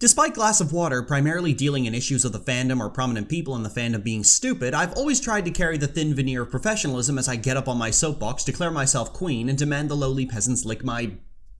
Despite Glass of Water primarily dealing in issues of the fandom or prominent people in the fandom being stupid, I've always tried to carry the thin veneer of professionalism as I get up on my soapbox, declare myself queen, and demand the lowly peasants lick my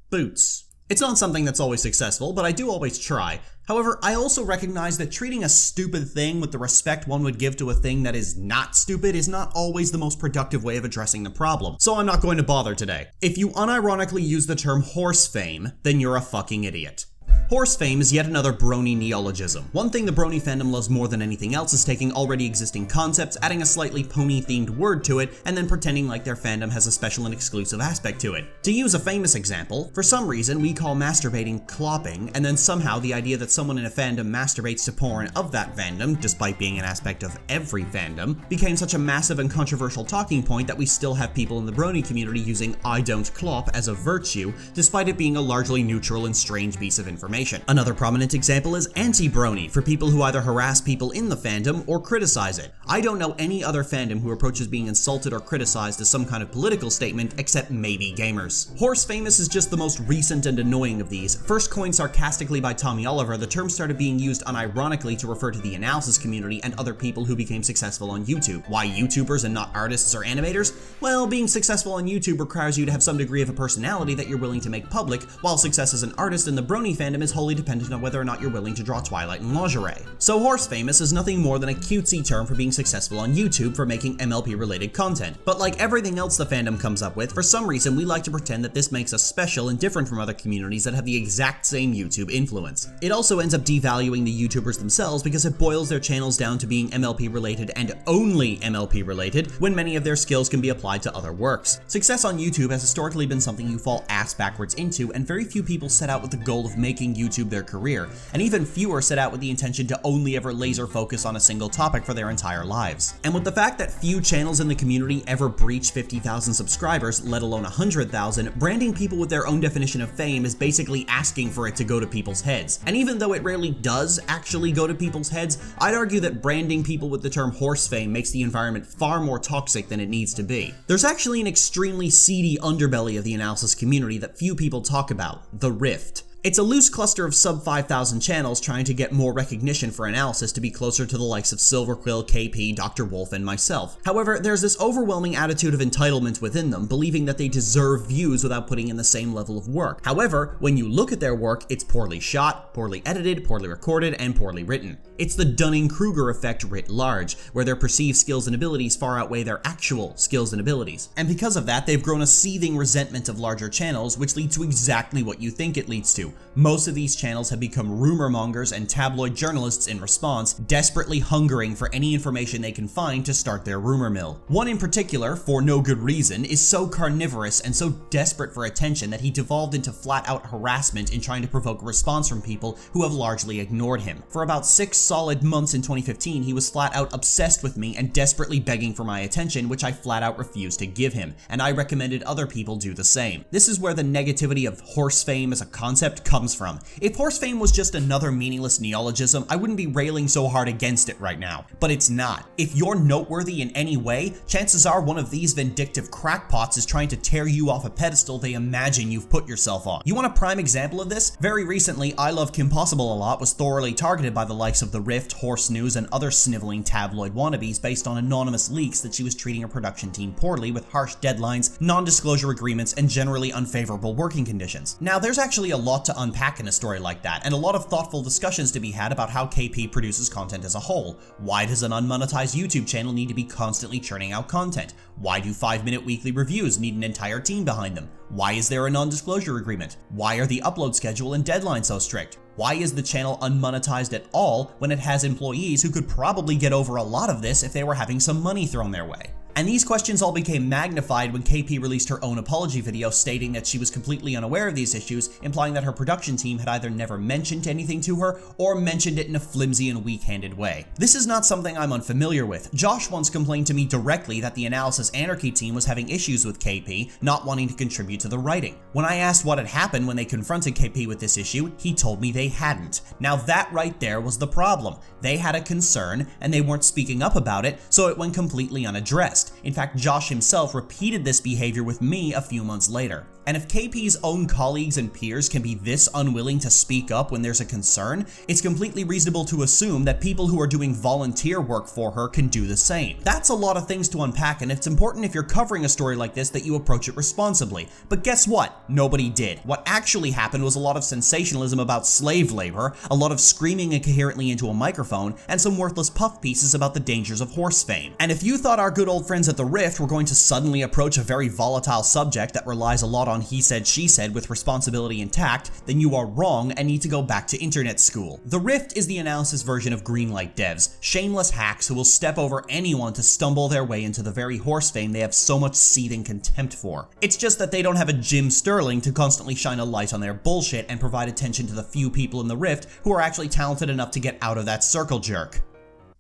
boots. It's not something that's always successful, but I do always try. However, I also recognize that treating a stupid thing with the respect one would give to a thing that is not stupid is not always the most productive way of addressing the problem, so I'm not going to bother today. If you unironically use the term horse fame, then you're a fucking idiot. Horse fame is yet another brony neologism. One thing the brony fandom loves more than anything else is taking already existing concepts, adding a slightly pony-themed word to it, and then pretending like their fandom has a special and exclusive aspect to it. To use a famous example, for some reason we call masturbating clopping, and then somehow the idea that someone in a fandom masturbates to porn of that fandom, despite being an aspect of every fandom, became such a massive and controversial talking point that we still have people in the brony community using I don't clop as a virtue, despite it being a largely neutral and strange piece of information. Another prominent example is anti-brony, for people who either harass people in the fandom or criticize it. I don't know any other fandom who approaches being insulted or criticized as some kind of political statement except maybe gamers. Horse famous is just the most recent and annoying of these. First coined sarcastically by Tommy Oliver, the term started being used unironically to refer to the analysis community and other people who became successful on YouTube. Why YouTubers and not artists or animators? Well, being successful on YouTube requires you to have some degree of a personality that you're willing to make public, while success as an artist in the brony fandom is wholly dependent on whether or not you're willing to draw Twilight in lingerie. So horse famous is nothing more than a cutesy term for being successful on YouTube for making MLP related content. But like everything else the fandom comes up with, for some reason we like to pretend that this makes us special and different from other communities that have the exact same YouTube influence. It also ends up devaluing the YouTubers themselves because it boils their channels down to being MLP related and only MLP related, when many of their skills can be applied to other works. Success on YouTube has historically been something you fall ass backwards into, and very few people set out with the goal of making YouTube their career, and even fewer set out with the intention to only ever laser focus on a single topic for their entire lives. And with the fact that few channels in the community ever breach 50,000 subscribers, let alone 100,000, branding people with their own definition of fame is basically asking for it to go to people's heads. And even though it rarely does actually go to people's heads, I'd argue that branding people with the term horse fame makes the environment far more toxic than it needs to be. There's actually an extremely seedy underbelly of the analysis community that few people talk about: the Rift. It's a loose cluster of sub 5,000 channels trying to get more recognition for analysis to be closer to the likes of Silverquill, KP, Dr. Wolf, and myself. However, there's this overwhelming attitude of entitlement within them, believing that they deserve views without putting in the same level of work. However, when you look at their work, it's poorly shot, poorly edited, poorly recorded, and poorly written. It's the Dunning-Kruger effect writ large, where their perceived skills and abilities far outweigh their actual skills and abilities. And because of that, they've grown a seething resentment of larger channels, which leads to exactly what you think it leads to. Most of these channels have become rumor mongers and tabloid journalists in response, desperately hungering for any information they can find to start their rumor mill. One in particular, for no good reason, is so carnivorous and so desperate for attention that he devolved into flat-out harassment in trying to provoke a response from people who have largely ignored him. For about 6 solid months in 2015, he was flat-out obsessed with me and desperately begging for my attention, which I flat-out refused to give him, and I recommended other people do the same. This is where the negativity of horse fame as a concept comes from. If horse fame was just another meaningless neologism, I wouldn't be railing so hard against it right now. But it's not. If you're noteworthy in any way, chances are one of these vindictive crackpots is trying to tear you off a pedestal they imagine you've put yourself on. You want a prime example of this? Very recently, I Love Kim Possible a Lot was thoroughly targeted by the likes of The Rift, Horse News, and other sniveling tabloid wannabes based on anonymous leaks that she was treating her production team poorly with harsh deadlines, non-disclosure agreements, and generally unfavorable working conditions. Now, there's actually a lot to unpack in a story like that, and a lot of thoughtful discussions to be had about how KP produces content as a whole. Why does an unmonetized YouTube channel need to be constantly churning out content? Why do 5-minute weekly reviews need an entire team behind them? Why is there a non-disclosure agreement? Why are the upload schedule and deadline so strict? Why is the channel unmonetized at all when it has employees who could probably get over a lot of this if they were having some money thrown their way? And these questions all became magnified when KP released her own apology video stating that she was completely unaware of these issues, implying that her production team had either never mentioned anything to her or mentioned it in a flimsy and weak-handed way. This is not something I'm unfamiliar with. Josh once complained to me directly that the Analysis Anarchy team was having issues with KP, not wanting to contribute to the writing. When I asked what had happened when they confronted KP with this issue, he told me they hadn't. Now that right there was the problem. They had a concern, and they weren't speaking up about it, so it went completely unaddressed. rest. In fact, Josh himself repeated this behavior with me a few months later. And if KP's own colleagues and peers can be this unwilling to speak up when there's a concern, it's completely reasonable to assume that people who are doing volunteer work for her can do the same. That's a lot of things to unpack, and it's important if you're covering a story like this that you approach it responsibly. But guess what? Nobody did. What actually happened was a lot of sensationalism about slave labor, a lot of screaming incoherently into a microphone, and some worthless puff pieces about the dangers of horse fame. And if you thought our good old friends at the Rift were going to suddenly approach a very volatile subject that relies a lot on he said, she said with responsibility intact, then you are wrong and need to go back to internet school. The Rift is the analysis version of Greenlight devs, shameless hacks who will step over anyone to stumble their way into the very horse fame they have so much seething contempt for. It's just that they don't have a Jim Sterling to constantly shine a light on their bullshit and provide attention to the few people in the Rift who are actually talented enough to get out of that circle jerk.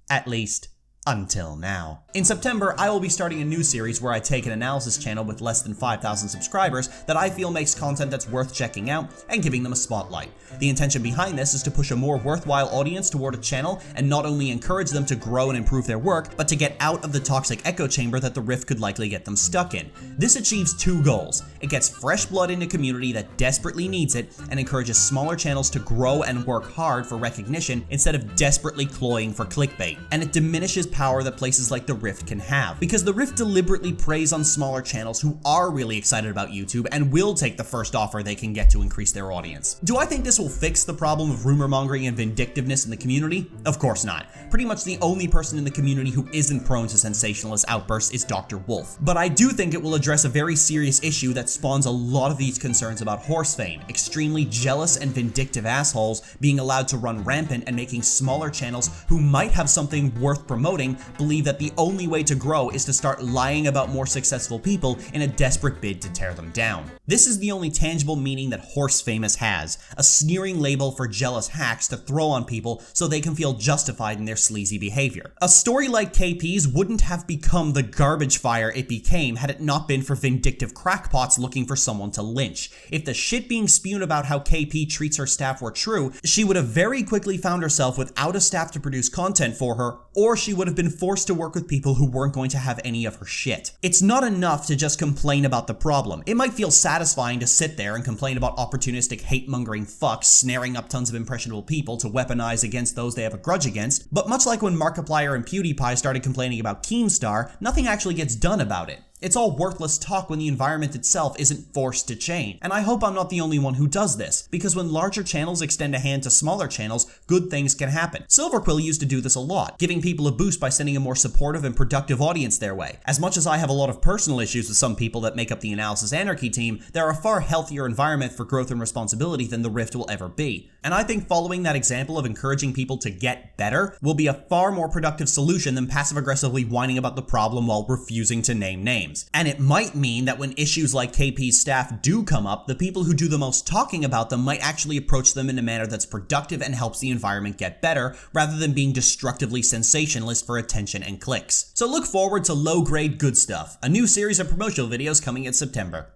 At least, until now. In September, I will be starting a new series where I take an analysis channel with less than 5,000 subscribers that I feel makes content that's worth checking out and giving them a spotlight. The intention behind this is to push a more worthwhile audience toward a channel and not only encourage them to grow and improve their work, but to get out of the toxic echo chamber that the Rift could likely get them stuck in. This achieves two goals. It gets fresh blood in a community that desperately needs it and encourages smaller channels to grow and work hard for recognition instead of desperately cloying for clickbait. And it diminishes power that places like the Rift can have, because the Rift deliberately preys on smaller channels who are really excited about YouTube and will take the first offer they can get to increase their audience. Do I think this will fix the problem of rumor mongering and vindictiveness in the community? Of course not. Pretty much the only person in the community who isn't prone to sensationalist outbursts is Dr. Wolf. But I do think it will address a very serious issue that spawns a lot of these concerns about horse fame, extremely jealous and vindictive assholes being allowed to run rampant and making smaller channels who might have something worth promoting believe that the only way to grow is to start lying about more successful people in a desperate bid to tear them down. This is the only tangible meaning that horse famous has, a sneering label for jealous hacks to throw on people so they can feel justified in their sleazy behavior. A story like KP's wouldn't have become the garbage fire it became had it not been for vindictive crackpots looking for someone to lynch. If the shit being spewed about how KP treats her staff were true, she would have very quickly found herself without a staff to produce content for her, or she would have been forced to work with people who weren't going to have any of her shit. It's not enough to just complain about the problem. It might feel satisfying to sit there and complain about opportunistic hate-mongering fucks snaring up tons of impressionable people to weaponize against those they have a grudge against, but much like when Markiplier and PewDiePie started complaining about Keemstar, nothing actually gets done about it. It's all worthless talk when the environment itself isn't forced to change. And I hope I'm not the only one who does this, because when larger channels extend a hand to smaller channels, good things can happen. Silverquill used to do this a lot, giving people a boost by sending a more supportive and productive audience their way. As much as I have a lot of personal issues with some people that make up the Analysis Anarchy team, they're a far healthier environment for growth and responsibility than the Rift will ever be. And I think following that example of encouraging people to get better will be a far more productive solution than passive-aggressively whining about the problem while refusing to name names. And it might mean that when issues like KP's staff do come up, the people who do the most talking about them might actually approach them in a manner that's productive and helps the environment get better, rather than being destructively sensationalist for attention and clicks. So look forward to low-grade good stuff, a new series of promotional videos coming in September.